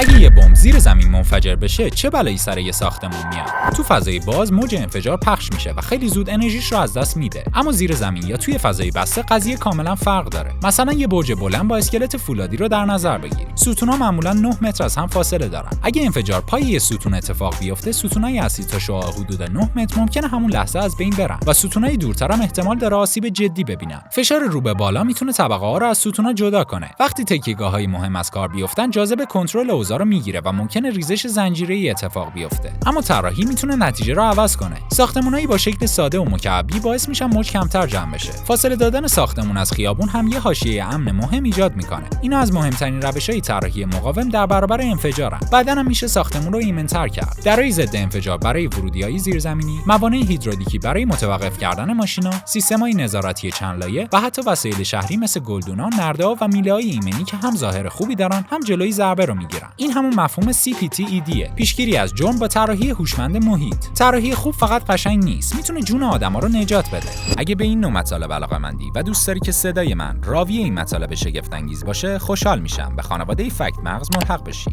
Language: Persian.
اگه یه بمب زیر زمین منفجر بشه چه بلایی سر یه ساختمون میاد؟ تو فضای باز موج انفجار پخش میشه و خیلی زود انرژیش رو از دست میده. اما زیر زمین یا توی فضای بسته قضیه کاملا فرق داره. مثلا یه برج بلند با اسکلت فولادی رو در نظر بگیر. ستون‌ها معمولا 9 متر از هم فاصله دارن. اگه انفجار پای یه ستون اتفاق بیفته، ستونای اصلی تا شعاع حدود 9 متر ممکنه همون لحظه از بین برن و ستونای دورتر هم احتمال داره آسیب جدی ببینن. فشار رو به بالا میتونه طبقه ها رو از ستون‌ها جدا کنه. وقتی تکیه‌گاه‌های مهم از کار بیفتن، جاذبه کنترل اوضاع رو میگیره و ممکنه ریزش زنجیره‌ای اتفاق بیفته. اما طراحی میتونه نتیجه رو عوض کنه. ساختمانایی با شکل ساده و مکعبی باعث میشن موج کمتر جمع بشه. فاصله دادن ساختمون از خیابون هم یه حاشیه امن مهم ایجاد میکنه. اینا از مهمترین روش‌های طراحی مقاوم در برابر انفجارن. بعداً هم میشه ساختمون رو ایمن‌تر کرد. درای ضد انفجار برای ورودی‌های زیرزمینی، موانع هیدرولیکی برای متوقف کردن ماشینا، سیستم‌های نظارتی چند لایه و حتی وسایل شهری مثل گلدونا، نرده‌ها و میله‌های ایمنی که هم ظاهر خوبی دارن، هم جلوی ضربه رو میگیرن. این همون مفهوم CPTED، پیشگیری از جرم با طراحی هوشمند محیط. طراحی خوب فقط قشنگ نیست، میتونه جون آدما رو نجات بده. اگه به این نوع مطالب علاقه‌مندی و دوست داری که صدای من راوی این مطالب شگفت‌انگیز باشه، خوشحال میشم به خانواده فکت مغز ملحق بشی.